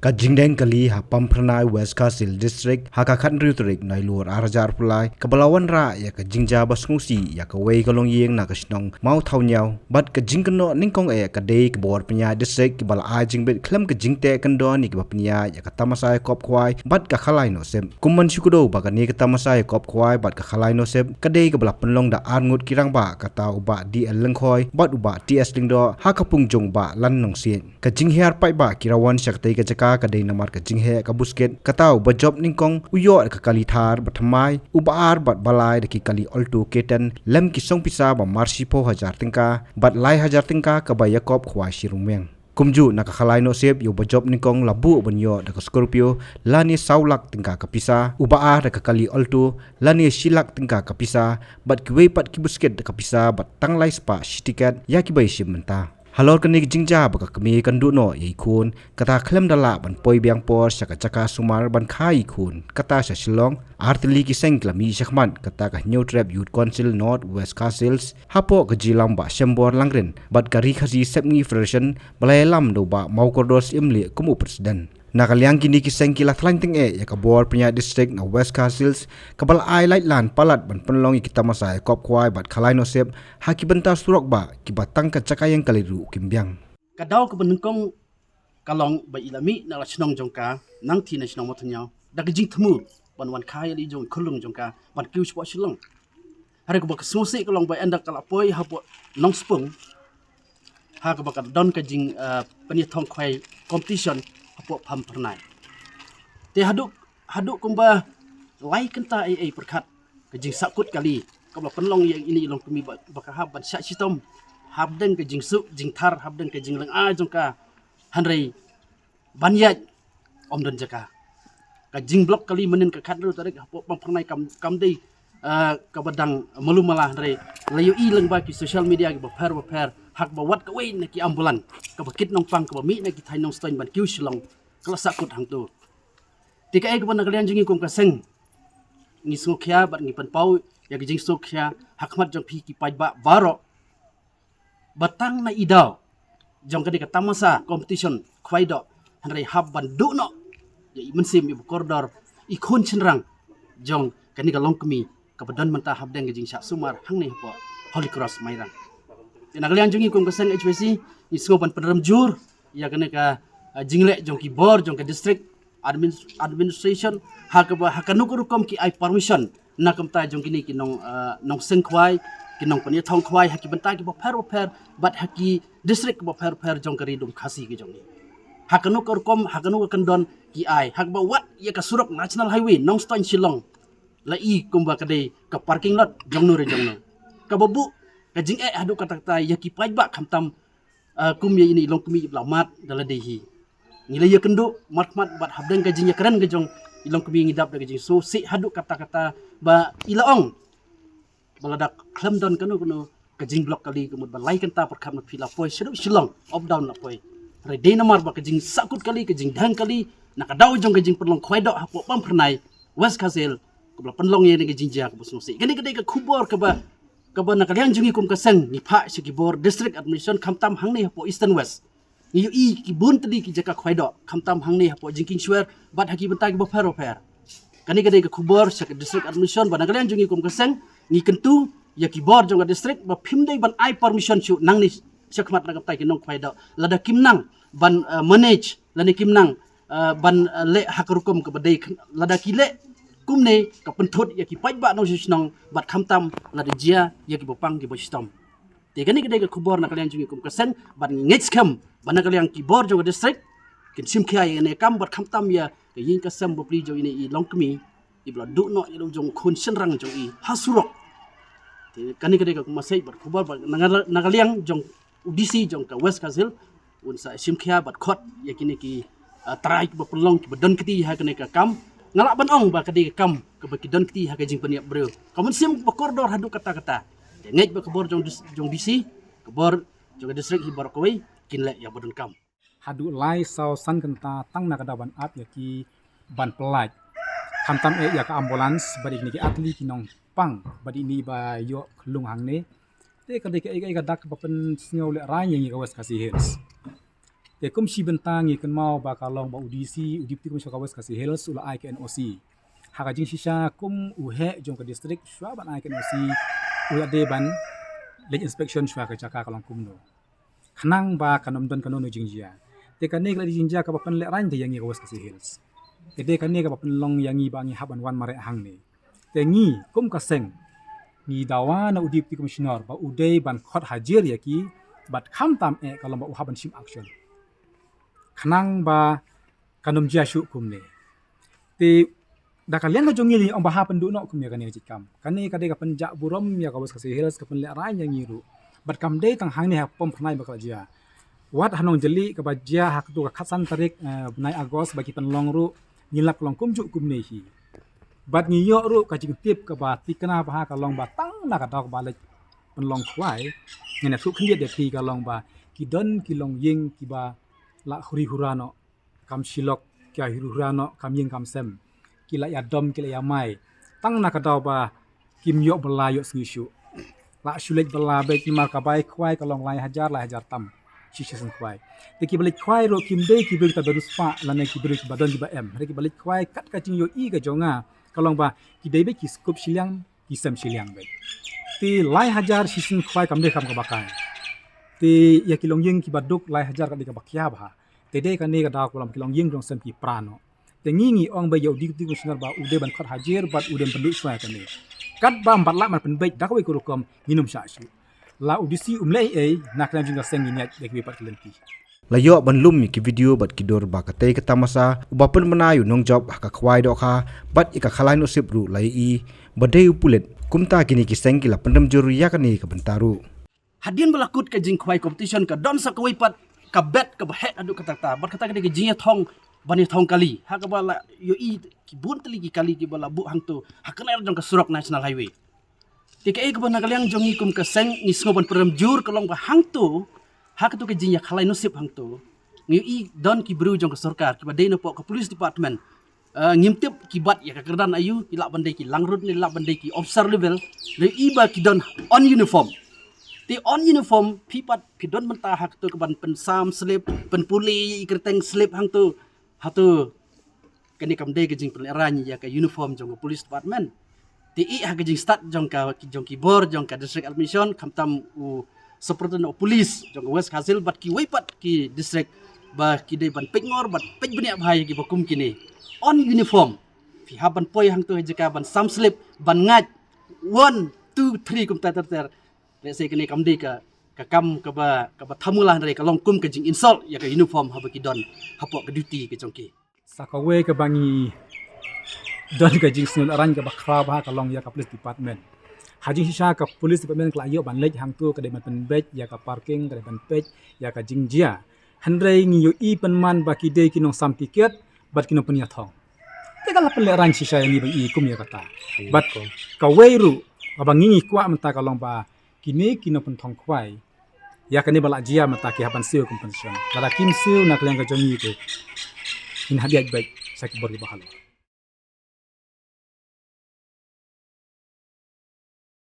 ka jingdeng kali ha pampranai West Castle District ha ka khan riturik nai lur arajar pulai ka balawan ra ya ka jingja basngsi ya ka wei kalong yeng na ka snong mau thau nyau bat ka jingkno ningkong e ka dei ka bor pnya district ki bala a jingbet khlem ka jingte kan do ni ka pnya ya ka tamasai kop khwai bat ka khalai no sem kumman shukudo ba ka ni ka tamasai kop khwai bat ka khalai no sem ka dei ka bala penlong da an ngut kirang ba ka ta uba di lengkhoi bat uba ts lingdo ha ka pungjong ba lan nong sin ka jinghiar pai ba kirawan shaktai ka jaka ka dei namar ka jinghe ka busket katau ba job ningkong uyo ka kali thar bathamai ubar bat balai ki kali altu keten lem ki song pisa ba marsi po hajar tingka bat lai hajar tingka ka ba yakob khwa shirumeng kumju na ka khalai no sep yo ba job ningkong labu banyo da ka scorpio lani saulak tingka ka pisa ubar da ka kali altu lani silak tingka ka pisa bat ki wei pat ki busket da ka pisa bat tanglai spa shitiket ya ki bai shimenta halor kanik jingja baka kami kandu no yei khun kata khlem dala ban poi biang por saka chaka sumar ban khai khun kata sa silong artili ki sengklami shakman kata ka new trap youth council north west castles hapo ka jilam ba shembor langren bat kari khaji sepni federation balai lam do ba maukordos imli kumu president nakaliang kini ki sengkila thlanting e ya ka bor pnya district na west castles kabal ai light lan palat ban penlong kita masai kop kwai bat khalai no sep haki benta surok ba ki batang ka cakayang kaliru kimbyang kadau ke benengkong kalong ba ilami na lachnong jongka nang thi na chnong mothnyao dak jing thmu ban wan khai li jong khulung jongka ban kiu chpo shilong hari ko ba smosi kalong ba endak kala poi ha po nong spung ha ko ba ka don ka jing pani thong khwai competition apo pham pernai te haduk kumba lai kenta ai perkhat ke jing sakut kali kabla penlong yang ini long kumi baka hab ban syak sitom habdeng ke jing su jing thar habdeng ke jing leng a jongka hanrei banyat om don jaka ka jing blok kali menen ke khat ru tarik apo pam pernai kam dei ka badang malumala hanrei layu i leng ba ki social media ki ba pher hak ba wat ka wei na ki ambulan ka bakit nong pang ka ba mi na ki thai nong stoin ban kiu shilong kala sakut hang tu tika ek ban kalian jingi kum ka seng ni sokhya bat ni pan pau ya ki jing sokhya hakmat jong phi ki pai ba baro batang na idau jong ka de ka tamasa competition khwai do hanrei hab ban du no ya i mensim i kordor i khun chenrang jong ka ni ka longkmi ka badan manta hab deng jing syak sumar hang ne po holy cross mairang ina kalian jungi kum keseng HPC isgo ban penram jur ya kene ka jingle jong ki bor jong ka district administration hakanu ko kom ki ai permission na kam ta jong kini ki nong seng khwai ki nong pani thong khwai haki banta ki bo pher bat haki district bo pher jong ka ridum khasi ki jong ni hakanu ko kom hakanu ko kandon ki ai hak ba wat ya ka surok national highway nong ston shillong la i kumba ka de ka parking lot jong no ka babu ka jing hadu kata ya ki pai ba khamtam kum ye ini long kumi blamat dala dehi ngila ya kendu mat bat habdeng ka jing ya keren ka jong ilong kumi ngidap da jing so si hadu kata ba ilaong baladak khlam don kanu ka jing blok kali kumut balai kenta perkham na phila poi shilong up down la poi re de namar ba ka jing sakut kali ka jing dhang kali nakadaw jong ka jing perlong khwai do hapo pam pernai west khazel kubla penlong ye ni ka jing ja ka busnosi gani ka de ka khubor ka ba na kalian jungi kum kaseng ni pha sigi bor district administration khamtam hangni hapo eastern west ni i ki bun tadi ki jaka khwaido khamtam hangni hapo jingking shwer bat haki benta ki bo pher kani gade ka khubor sek district administration ban kalian jungi kum kaseng ni kentu ya ki bor jong district ba phimdei ban ai permission chu nangni sekmat na kaptai ki nong khwaido lada kimnang ban manage lani kimnang ban le hakarukum ka badai lada ki le kumne ka penthot ya ki pai ba no shnong bat khamtam la de jia ya ki bopang ki bostom te gani ka khubor na kalian jungi kum kasen ban ngech kham ban kalian ki bor jong district kin sim khia ne kam bat khamtam ya ke yin ka sam bopli jo ini i longkmi i bla du no yelo jong khun senrang jong i hasurok te gani ka masai bat khubor na kalian jong udisi jong ka west kazil unsa sim khia bat khot ya kini ki trai ki bopulong ki badan kiti ha kene ka kam ngalak banong ba kadi kam ke bakidon kiti ha kajing peniap breu kamun sim bakordor hadu kata ngej ba kebor jong disi kebor jong district hibor koi kinle ya bodon kam hadu lai sau san kenta tang na kadaban at ya ki ban pelaj khamtam ya ka ambulance badi ni ki atli ki nong pang badi ni ba yo khulung hangne te kadi ka dak ba pen sngaw le rai yang ka west kasi hills te kum si bentang ngi kan mau ba kalong ba udisi udip ti kum shakawas kasi helos ula ai ke NOC haka jing shisha kum uhe jong ka district shwa ban ai ke NOC ula de ban lej inspection shwa ka chaka kalong kum no khanang ba kanom don kanon jingjia te kanek la jingjia ka pan le ran de yangi kawas kasi helos te de kanek ka pan long yangi ba ngi haban wan mare hang ni te ngi kum ka seng ngi dawa na udip ti commissioner ba udai ban khot hajir ya ki bat kham tam kalong ba uhaban sim action khanang ba kanom jia shu kum ne te da kalian ka jongi ni om ba hapan du no kum ya kan ni jikam kani ka de ka penja burom ya ka was kasi helos ka pen le ran yang ngiru bat kam de tang hang ni ha pom phnai ba ka jia wat hanong jeli ka ba jia hak tu ka khasan tarik nai agos bagi pen long ru ngilak long kum ju kum ne hi bat ngi yo ru ka jing tip ka ba ti kana ba ka long ba tang na ka dok ba le pen long khwai ngene su khnie de ti ka long ba ki don ki long ying ki ba la khuri hurano kam silok kya hurano kam ying kam sem ki la ya dom ki la ya mai tang na ka daw ba kim yo bala yo sngishu la shulet bala be ki ma ka bai khwai ka long lai hajar tam shisha sen khwai te ki balik khwai ro kim de ki ber ta berus pa la ne ki ber ki badon ba em re ki balik khwai kat ka ching yo i ka jonga ka long ba ki de be ki skup silyang ki sem silyang be ti lai hajar shishin khwai kam de kam ka bakai ti ya kilong ying ki baduk lai hajar ka de ka bakya ba te de ka ne ka da ko lam kilong ying dong sem ki prano te ngi ong ba yo dik dik sunar ba ude ban khot hajir bat ude penduk swai ka ne kat ba mbat la man pen bek da ko ko kom nginum sha shu la udisi umlei nak lam jinga seng ni de ki pat kelenti layo ban lum ki video bat ki dor ba ka te ka tamasa ubapen menayu nong job ka khwai do kha bat ika khalai no sip ru lai i badai upulet kumta kini ki seng ki la pendam juru ya kani ka bentaru hadin balakut ka jing khwai competition ka don sa kawai pat ka bet ka het adu ka takta bat kata ka jing thong bani thong kali ha ka bala yo i ki bun tali ki kali ki bala bu hang tu ha kana jong ka surok national highway ti ka ek ban kaliang jong i kum ka seng ni sngoban peram jur ka long ba hang tu ha ka tu ka jing ya khalai no sip hang tu ngi i don ki bru jong ka sarkar ki ba de no po ka police department ngimtip ki bat ya ka kerdan ayu ki lak bandai ki langrut ni lak bandai ki officer level le i ba ki don on uniform ti on uniform pipat pi don mentah hak tu ke ban pen sam slip pen puli kerteng slip hang tu ha tu kani kam de ke jing pen rani ya ka uniform jong police department ti i ha ke jing start jong ki bor jong ka district admission kam tam u superintendent of police jong west hasil bat ki weipat ki district ba ki de ban pengor bat pej bani bhai ki bakum kini on uniform fi ha ban poi hang tu jeka ban sam slip ban ngaj 1 2 3 kum ta ter le se kini kam di ka kam ka ba thamulah dari ka long kum ka jing insult ya ka uniform ha ba ki don ha po ka duty ke jong ki sakawe ka bangi don ka jing snul aran ka bakra ba ka long ya ka police department hajing shisha ka police department kla yo ban lej hang tu ka de man pen bej ya ka parking ka de ban pej ya ka jing jia handrai ngi yo i pen man ba ki de ki nong sam tiket bat ki nong pen ya thong te ka la pen le ran shisha ni ba i kum ya kata bat ka weiru ba ngi kwa menta ka long ba kini kino pen thong khwai ya kani bala jia mata ki haban siu compensation bala kim siu nak leng ka jongi ke in hadiat baik sak bori bahalo